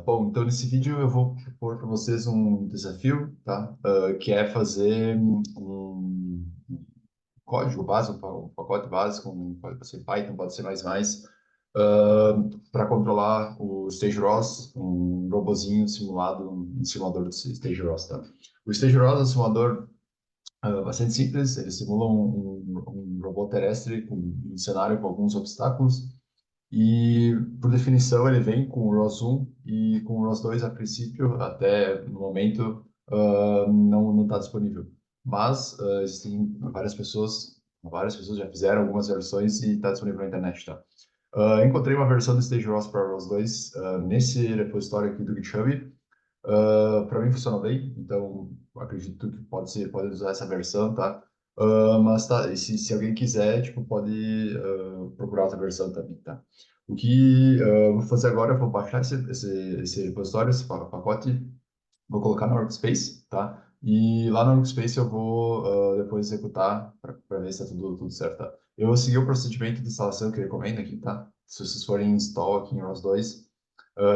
Bom, então nesse vídeo eu vou propor para vocês um desafio, tá? Que é fazer um código básico, um pacote básico, pode ser Python, pode ser para controlar o Stage ROS, um robozinho simulado, um simulador do Stage ROS, tá? O Stage ROS é um simulador bastante simples, ele simula um robô terrestre com um cenário com alguns obstáculos e, por definição, ele vem com o ROS 1 e com o ROS 2 a princípio, até no momento, não está disponível. Mas existem várias pessoas já fizeram algumas versões e está disponível na internet, tá? Encontrei uma versão do Stage ROS para ROS 2 nesse repositório aqui do GitHub. Para mim funciona bem, então acredito que pode usar essa versão, tá? Mas tá, e se alguém quiser, tipo, pode procurar outra versão também, tá? O que eu vou fazer agora, eu vou baixar esse repositório, esse pacote, vou colocar no Workspace, tá? E lá no Workspace eu vou depois executar para ver se está tudo certo, tá? Eu vou seguir o procedimento de instalação que eu recomendo aqui, tá? Se vocês forem install aqui em ROS 2,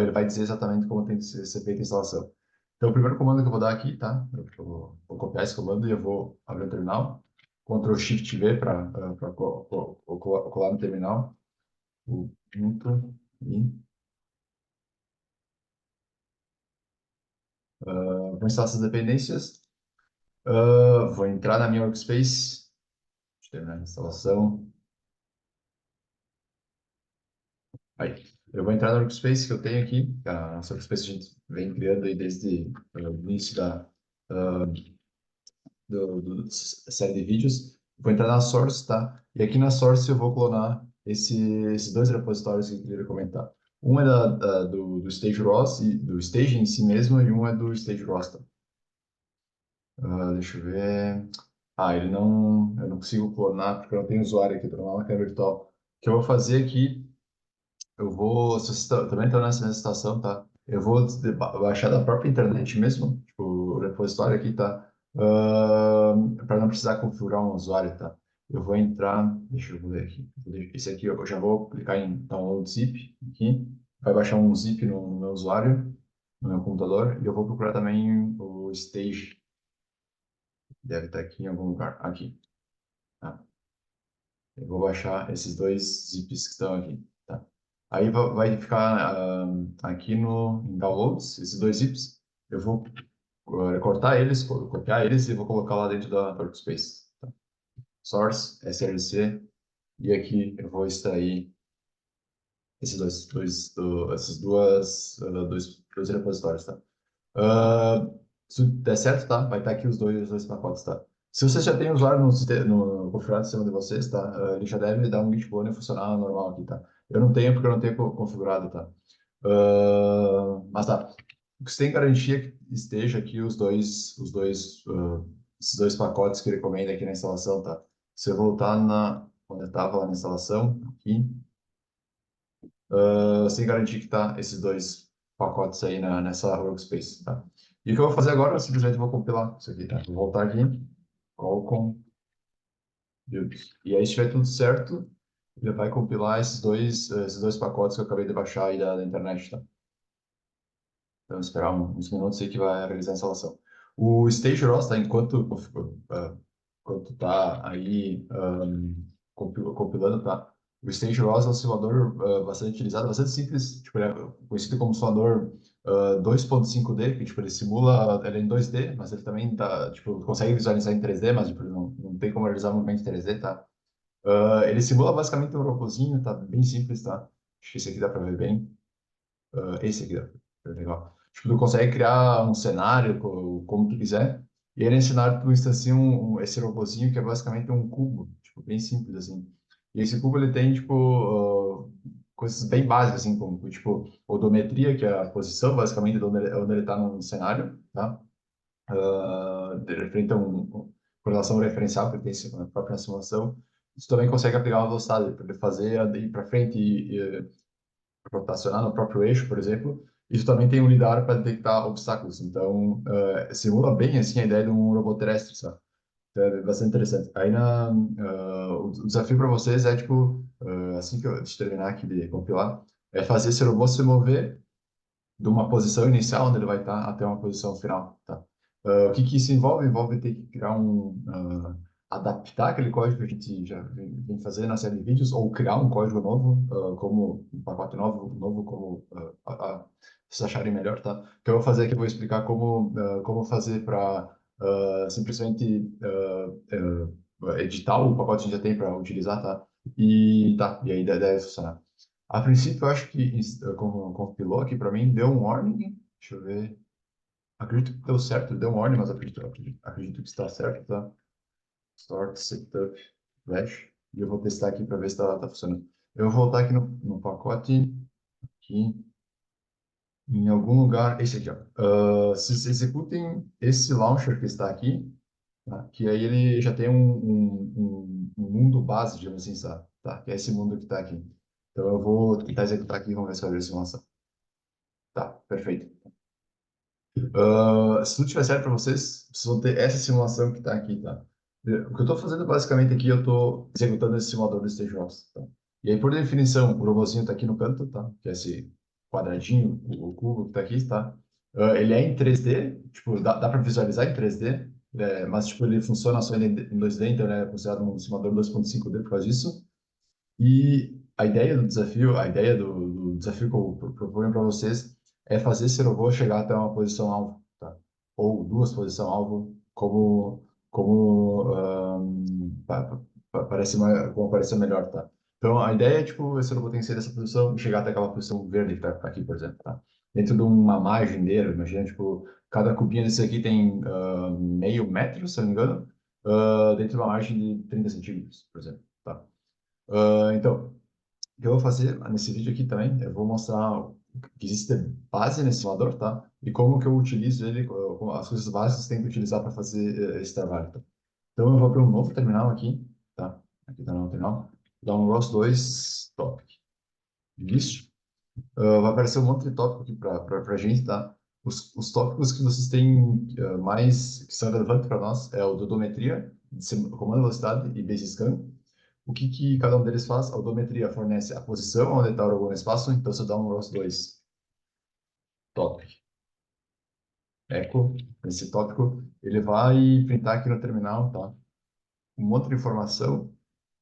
ele vai dizer exatamente como tem que ser feita a instalação. Então, o primeiro comando que eu vou dar aqui, tá? Eu vou copiar esse comando e eu vou abrir o terminal. Ctrl Shift V para colar no terminal. Junto e vou instalar essas dependências. Vou entrar na minha workspace. Deixa eu terminar a instalação. Aí. Eu vou entrar na workspace que eu tenho aqui. A nossa workspace a gente vem criando aí desde o início uh, da série de vídeos. Vou entrar na source, tá? E aqui na source eu vou clonar esses dois repositórios que eu queria comentar. Um é do Stage ROS, do Stage em si mesmo, e um é do Stage ROS, tá? Deixa eu ver. Eu não consigo clonar porque eu não tenho usuário aqui, estou numa máquina virtual. O que eu vou fazer aqui, se você também está nessa mesma situação, tá? Eu vou baixar da própria internet mesmo, tipo, o repositório aqui, tá? Para não precisar configurar um usuário, tá? Eu vou entrar, deixa eu ver aqui. Esse aqui eu já vou clicar em download zip aqui, vai baixar um zip no meu usuário, no meu computador, e eu vou procurar também o stage, deve estar aqui em algum lugar, aqui, tá? Eu vou baixar esses dois zips que estão aqui, tá? Aí vai ficar aqui no em downloads, esses dois zips. Eu vou cortar eles, copiar eles e vou colocar lá dentro da workspace. Tá? Source, src, e aqui eu vou extrair esses dois repositórios, tá? Ah, se der certo, tá? Vai estar aqui os dois pacotes, tá? Se você já tem usuário no configurado no sistema de vocês, tá? Ele já deve dar um Git Bunny funcionar normal aqui, tá? Eu não tenho porque eu não tenho configurado, tá? Mas tá. O que você tem que garantir é que esteja aqui esses dois pacotes que ele recomenda aqui na instalação, tá? Se eu voltar onde eu estava lá na instalação, aqui, sem garantir que tá esses dois pacotes aí nessa workspace, tá? E o que eu vou fazer agora, eu simplesmente vou compilar isso aqui, tá? Vou voltar aqui, com build. E aí, se tiver tudo certo, ele vai compilar esses dois pacotes que eu acabei de baixar aí da internet, tá? Então, esperar uns minutos aí que vai realizar a instalação. O Stage ROS, tá? Enquanto tá aí compilando, tá? O Stage ROS é um simulador bastante utilizado, bastante simples, tipo, ele é conhecido como simulador 2.5D, que tipo, ele simula, ele é em 2D, mas ele também tá, tipo, consegue visualizar em 3D, mas tipo, não tem como realizar movimento em 3D, tá? Ele simula basicamente um robozinho, tá bem simples, tá? Acho que esse aqui dá para ver bem. Esse aqui, ó, é legal. Tipo, tu consegue criar um cenário como tu quiser, e aí nesse cenário tu instancia esse robozinho que é basicamente um cubo, tipo, bem simples, assim. E esse cubo, ele tem, tipo, coisas bem básicas, assim, como, tipo, odometria, que é a posição, basicamente, de onde ele tá no cenário, tá? Referente a com relação ao referencial que ele tem na própria simulação. Isso também consegue aplicar uma velocidade para ele fazer, ir para frente e rotacionar no próprio eixo, por exemplo. Isso também tem um lidar para detectar obstáculos. Então, simula bem assim a ideia de um robô terrestre, sabe? Então, é bastante interessante. Aí, o desafio para vocês é, tipo, assim que eu terminar aqui de compilar, é fazer esse robô se mover de uma posição inicial onde ele vai estar até uma posição final, tá? O que que isso envolve? Envolve ter que criar adaptar aquele código que a gente já vem fazendo na série de vídeos ou criar um código novo, como um pacote novo como vocês acharem melhor, tá? O que eu vou fazer aqui, eu vou explicar como fazer para simplesmente editar o pacote que a gente já tem para utilizar, tá? E aí deve funcionar. A princípio, eu acho que compilou aqui para mim, deu um warning. Deixa eu ver. Acredito que deu certo, deu um warning, mas acredito que está certo, tá? Start setup flash. E eu vou testar aqui para ver se tá funcionando. Eu vou voltar aqui no pacote, aqui, em algum lugar. Esse aqui, ó. Vocês executem esse launcher que está aqui, tá? Que aí ele já tem um mundo base, digamos assim, tá? Que é esse mundo que está aqui. Então eu vou tentar executar aqui e vamos ver se vai ver a simulação. Tá, perfeito. Se tudo estiver certo para vocês, vocês vão ter essa simulação que está aqui, tá? O que eu estou fazendo basicamente aqui, eu estou executando esse simulador do StageROS, tá? E aí, por definição, o robozinho está aqui no canto, tá? Que é esse quadradinho, o cubo que está aqui, tá? Ele é em 3D, tipo, dá para visualizar em 3D, mas tipo, ele funciona só em 2D, então ele é considerado um simulador 2.5D por causa disso. E a ideia do desafio, a ideia do desafio que eu proponho para vocês é fazer esse robô chegar até uma posição alvo, tá? Ou duas posições alvo, como como parecer melhor, tá? Então a ideia é tipo esse robô tem que ser dessa posição e chegar até aquela posição verde que tá aqui, por exemplo, tá? Dentro de uma margem dele, imagina tipo cada cubinho desse aqui tem meio metro, se eu não me engano, dentro de uma margem de 30 centímetros, por exemplo, tá? Então, o que eu vou fazer nesse vídeo aqui também, eu vou mostrar que existe base nesse simulador, tá? E como que eu utilizo ele, as coisas básicas que tem que utilizar para fazer esse trabalho, tá? Então, eu vou abrir um novo terminal aqui, tá? Aqui tá no terminal. Dar um ROS2 topic. List. Vai aparecer um monte de tópico aqui para a gente, tá? Os tópicos que vocês têm que são relevantes para nós é o de odometria, comando velocidade e base scan. O que cada um deles faz? A odometria fornece a posição onde está o robô no espaço, então se eu dar um ROS2 topic echo, esse tópico, ele vai printar aqui no terminal, tá? Um monte de informação,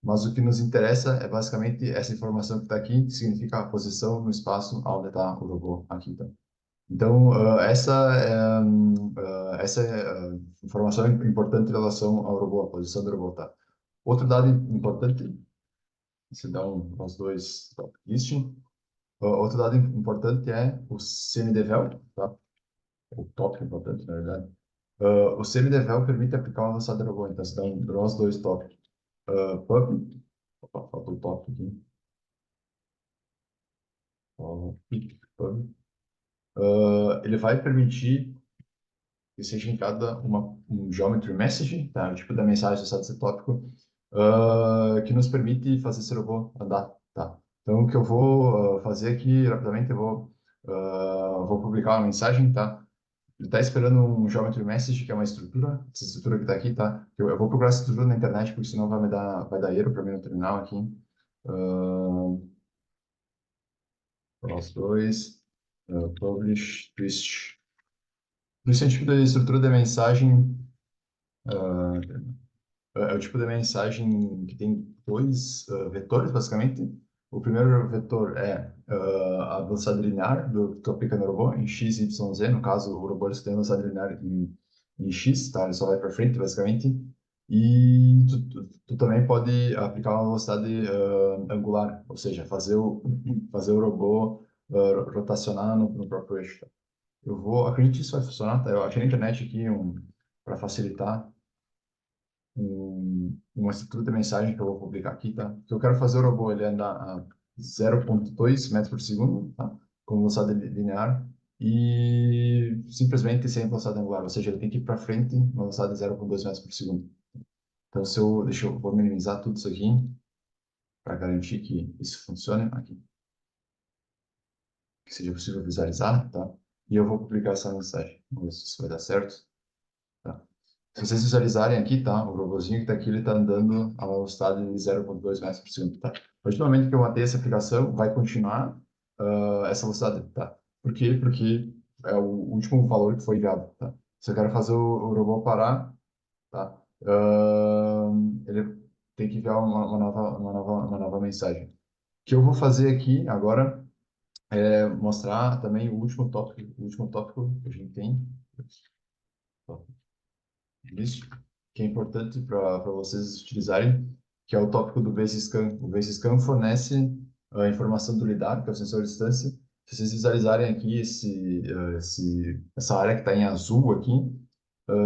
mas o que nos interessa é basicamente essa informação que está aqui, que significa a posição no espaço onde está o robô aqui, tá? Então, essa é informação importante em relação ao robô, a posição do robô, tá? Outro dado importante, se dá os dois top listing. Outro dado importante é o semidevel, tá? O tópico importante, na verdade. O semidevel permite aplicar uma velocidade de robô, então se dá os dois tópicos. Pub, opa, faltou o tópico aqui. Pub. Ele vai permitir que seja enviada um geometry message, tá? O tipo da mensagem associada a esse tópico, que nos permite fazer esse robô andar, tá? Então, o que eu vou fazer aqui, rapidamente, vou publicar uma mensagem, tá? Ele está esperando um geometry message, que é uma estrutura, essa estrutura que está aqui, tá? Eu vou procurar essa estrutura na internet, porque senão vai dar erro para mim no terminal aqui. Os dois, publish, twist. No sentido da estrutura da mensagem, é o tipo de mensagem que tem dois vetores, basicamente. O primeiro vetor é a velocidade linear que tu aplica no robô, em x, y, z. No caso, o robô tem velocidade linear em x, tá? Ele só vai para frente, basicamente. E tu também pode aplicar uma velocidade angular, ou seja, fazer o robô rotacionar no próprio eixo. Tá? Acredito que isso vai funcionar, tá? Eu achei na internet aqui para facilitar uma estrutura de mensagem que eu vou publicar aqui, tá? Que eu quero fazer o robô ele andar a 0,2 metros por segundo, tá? Com velocidade linear e simplesmente sem velocidade angular, ou seja, ele tem que ir para frente uma velocidade de 0,2 metros por segundo. Então, vou minimizar tudo isso aqui para garantir que isso funcione aqui, que seja possível visualizar, tá? E eu vou publicar essa mensagem. Vamos ver se isso vai dar certo, tá? Se vocês visualizarem aqui, tá? O robozinho que está aqui, ele está andando a uma velocidade de 0,2 metros por segundo, tá? A partir do momento que eu matei essa aplicação, vai continuar essa velocidade, tá? Por quê? Porque é o último valor que foi enviado, tá? Se eu quero fazer o robô parar, tá? Ele tem que enviar uma nova mensagem. O que eu vou fazer aqui agora é mostrar também o último tópico que a gente tem, isso, que é importante para vocês utilizarem, que é o tópico do Base Scan. O Base Scan fornece a informação do lidar, que é o sensor de distância. Se vocês visualizarem aqui essa área que está em azul aqui,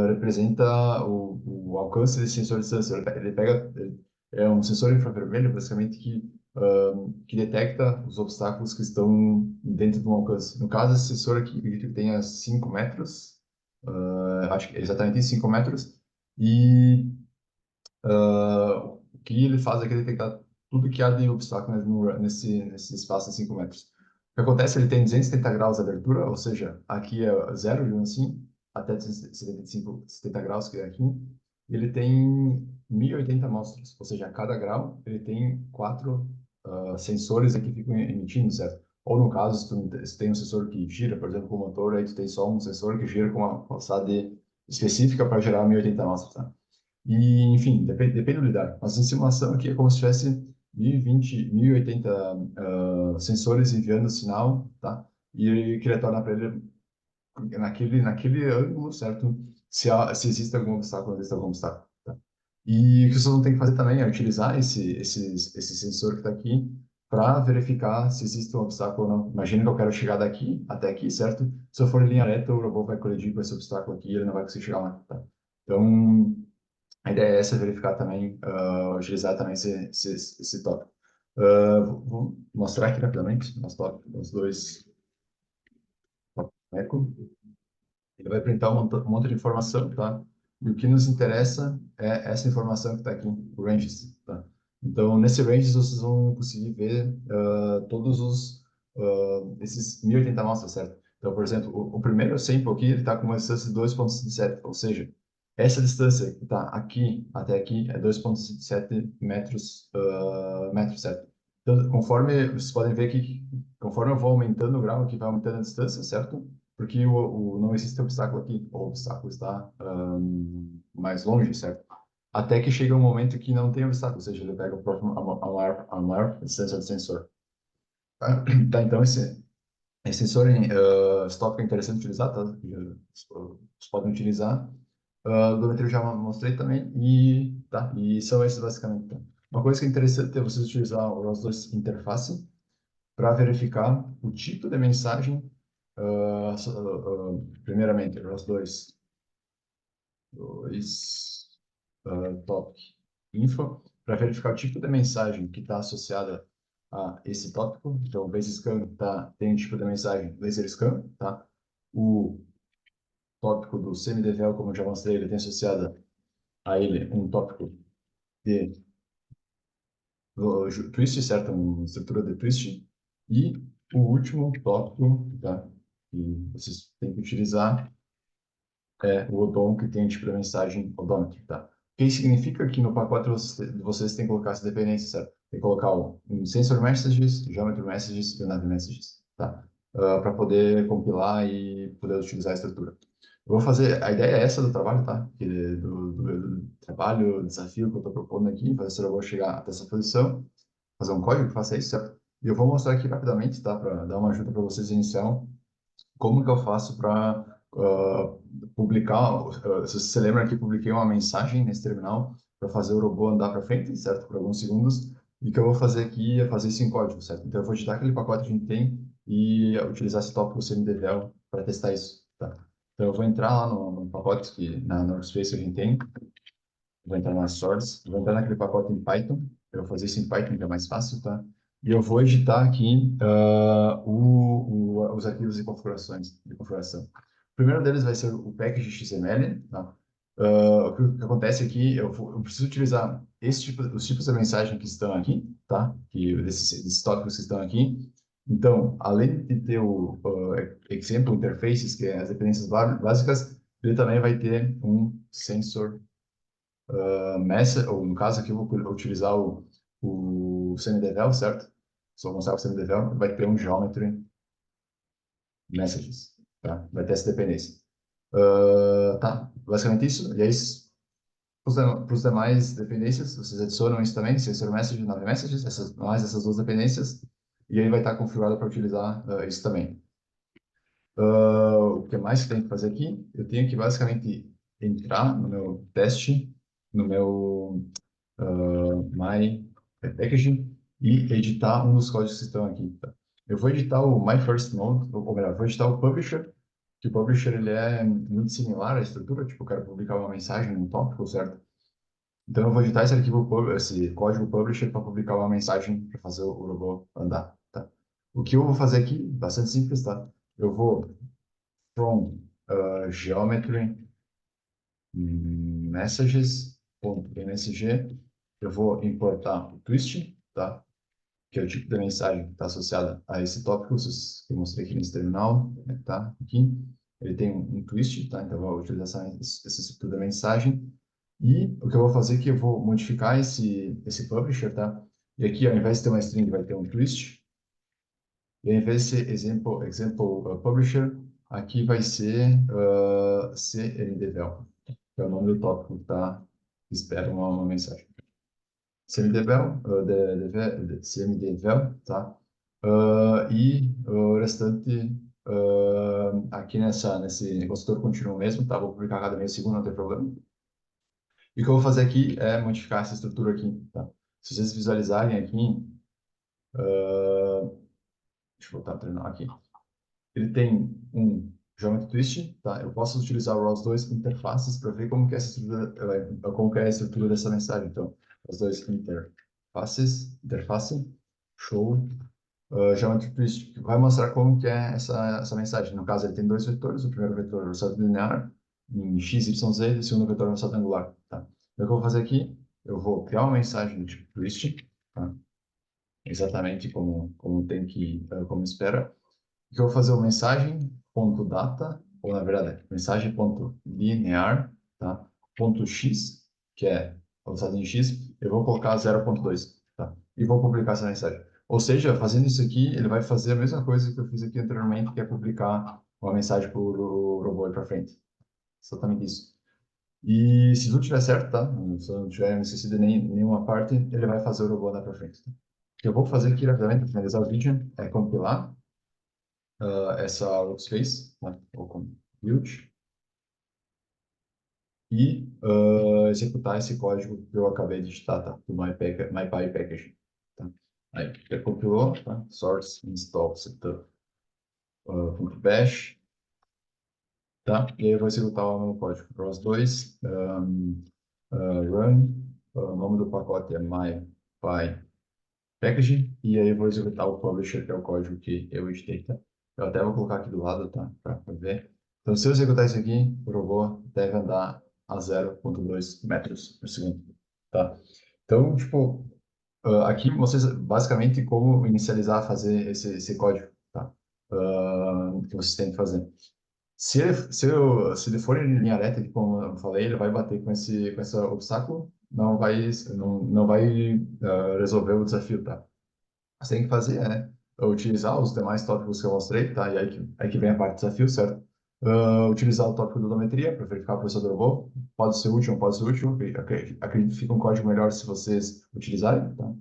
representa o alcance desse sensor de distância. É um sensor infravermelho, basicamente, que detecta os obstáculos que estão dentro de um alcance. No caso, esse sensor aqui, eu acredito que tenha 5 metros, acho que é exatamente 5 metros, e o que ele faz é que ele detectar tudo que há de obstáculo nesse espaço de 5 metros. O que acontece? Ele tem 270 graus de abertura, ou seja, aqui é zero, digamos assim, até 75, 70 graus, que é aqui. Ele tem 1080 amostras, ou seja, a cada grau ele tem 4 sensores que ficam emitindo, certo? Ou no caso, se tem um sensor que gira, por exemplo, com o motor, aí tu tem só um sensor que gira com uma alçada específica para gerar 1080 amostras, tá? E, enfim, depende do lidar. Mas em simulação aqui é como se tivesse 1020, 1080 sensores enviando sinal, tá? E que retorna para ele naquele ângulo, certo? Se existe algum obstáculo, existe algum obstáculo, tá? E o que vocês vão ter que fazer também é utilizar esse sensor que está aqui para verificar se existe um obstáculo ou não. Imagina que eu quero chegar daqui até aqui, certo? Se eu for em linha reta, o robô vai colidir com esse obstáculo aqui e ele não vai conseguir chegar lá, tá? Então, a ideia é essa, verificar também, utilizar também esse tópico. Vou mostrar aqui rapidamente os dois tópicos. Eco. Ele vai printar um monte de informação, tá? E o que nos interessa é essa informação que está aqui, o ranges, tá? Então, nesse ranges, vocês vão conseguir ver todos esses 1080 amostras, certo? Então, por exemplo, o primeiro sample aqui, ele está com uma distância de 2,7, ou seja, essa distância que está aqui até aqui é 2,7 metros, metros, certo? Então, conforme vocês podem ver aqui, conforme eu vou aumentando o grau, aqui vai aumentando a distância, certo? Porque não existe obstáculo aqui, o obstáculo está mais longe, certo? Até que chega um momento que não tem obstáculo, ou seja, ele pega a maior distância do sensor. Tá, então esse sensor esse tópico é interessante utilizar, tá? Vocês podem utilizar. O odometria eu já mostrei também, e são esses basicamente. Tá? Uma coisa que é interessante é vocês utilizar os dois interface para verificar o tipo de mensagem. Primeiramente, os dois topic info, para verificar o tipo de mensagem que está associada a esse tópico. Então, o base scan tem um tipo de mensagem laser scan, tá? O tópico do semi-DVL, como eu já mostrei, ele tem associado a ele um tópico de twist, certo? Uma estrutura de twist. E o último tópico, tá? Que vocês têm que utilizar o odom que tem tipo de mensagem odômetro, tá? O que significa que no pacote vocês têm que colocar essa dependência, certo? Tem que colocar um sensor messages, geometry messages e o nav messages, tá? Para poder compilar e poder utilizar a estrutura. Eu vou fazer, a ideia é essa do trabalho, tá? Do trabalho, desafio que eu estou propondo aqui, fazer se eu vou chegar até essa posição, fazer um código que faça isso, certo? E eu vou mostrar aqui rapidamente, tá? Para dar uma ajuda para vocês iniciar como que eu faço para publicar? Se você lembra que eu publiquei uma mensagem nesse terminal para fazer o robô andar para frente, certo? Por alguns segundos. E o que eu vou fazer aqui é fazer isso em código, certo? Então eu vou editar aquele pacote que a gente tem e utilizar esse tópico CMDVL para testar isso, tá? Então eu vou entrar lá no pacote na workspace que a gente tem. Vou entrar na source, vou entrar naquele pacote em Python. Eu vou fazer isso em Python, que é mais fácil, tá? E eu vou editar aqui os arquivos de configuração. O primeiro deles vai ser o package XML, tá? O que acontece aqui, eu preciso utilizar os tipos de mensagem que estão aqui, tá? Desses tópicos que estão aqui. Então, além de ter o example interfaces, que é as dependências básicas, ele também vai ter um sensor ou no caso aqui eu vou utilizar o CMDVL, certo? Se eu mostrar o CMDVL, vai ter um geometry messages, tá? Vai ter essa dependência. Tá, basicamente isso. E aí, para os demais dependências, vocês adicionam isso também, sensor message, nav messages, mais essas duas dependências, e aí vai estar configurado para utilizar isso também. O que mais que tem que fazer aqui? Eu tenho que basicamente entrar no meu teste, no meu my packaging e editar um dos códigos que estão aqui. Tá? Eu vou editar o my first node, ou melhor, vou editar o publisher, que o publisher ele é muito similar à estrutura, tipo, eu quero publicar uma mensagem no tópico, certo? Então eu vou editar esse arquivo, esse código publisher para publicar uma mensagem para fazer o robô andar, tá? O que eu vou fazer aqui, bastante simples, tá? Eu vou from geometry messages.msg, eu vou importar o twist, tá? Que é o tipo de mensagem que está associada a esse tópico que eu mostrei aqui nesse terminal, né, tá? Aqui. Ele tem um twist, tá? Então eu vou utilizar essa estrutura da mensagem. E o que eu vou fazer é que eu vou modificar esse publisher, tá? E aqui, ao invés de ter uma string, vai ter um twist. E ao invés de ser publisher, aqui vai ser cmdvel, que é o nome do tópico, tá? Espera uma mensagem. CMDvel, CMDvel, tá? O restante aqui nesse construtor contínuo mesmo, tá? Vou publicar cada meio segundo, não tem problema. E o que eu vou fazer aqui é modificar essa estrutura aqui, tá? Se vocês visualizarem aqui, deixa eu voltar a treinar aqui. Ele tem um Geometry Twist, tá? Eu posso utilizar o ROS2 interfaces para ver como que é essa estrutura, como que é a estrutura dessa mensagem. Então, ROS2 interface, show, Geometry Twist, que vai mostrar como que é essa mensagem. No caso, ele tem dois vetores, o primeiro vetor é velocidade linear, em x, y, z, e o segundo vetor é velocidade angular, tá? Então, o que eu vou fazer aqui? Eu vou criar uma mensagem do tipo twist, tá? Exatamente como tem que, como espera, que eu vou fazer o mensagem.data, ou na verdade, mensagem.linear, tá? Ponto .x, que é a velocidade em x, eu vou colocar 0.2, tá? E vou publicar essa mensagem. Ou seja, fazendo isso aqui, ele vai fazer a mesma coisa que eu fiz aqui anteriormente, que é publicar uma mensagem para o robô ir para frente. Exatamente isso. E se tudo tiver certo, tá? Se eu não tiver esquecido nenhuma parte, ele vai fazer o robô andar para frente. Tá? O que eu vou fazer aqui rapidamente para finalizar o vídeo é compilar essa workspace, né, ou com build, e executar esse código que eu acabei de digitar, tá? Do MyPy tá? Aí, já compilou, tá? Source install setup .bash, tá? E aí eu vou executar o meu código. ROS2, run, o nome do pacote é MyPy packaging, e aí eu vou executar o publisher, que é o código que eu editei, tá? Eu até vou colocar aqui do lado, tá? Para ver. Então, se eu executar isso aqui, o robô deve andar a 0,2 metros por segundo, tá? Então, tipo, aqui vocês, basicamente, como inicializar, fazer esse código, tá? Que vocês têm que fazer. Se ele for em linha reta, como eu falei, ele vai bater com esse obstáculo, não vai resolver o desafio, tá? Você tem que fazer utilizar os demais tópicos que eu mostrei, tá? E aí que vem a parte do desafio, certo? Utilizar o tópico de odometria para verificar a posição do robô. Pode ser útil, não pode ser útil. Acredito que fica um código melhor se vocês utilizarem, tá?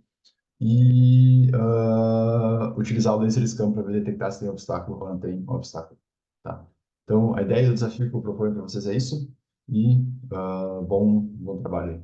E utilizar o laser scan para detectar se tem obstáculo ou não tem obstáculo, tá? Então, a ideia do desafio que eu proponho para vocês é isso. E bom trabalho aí.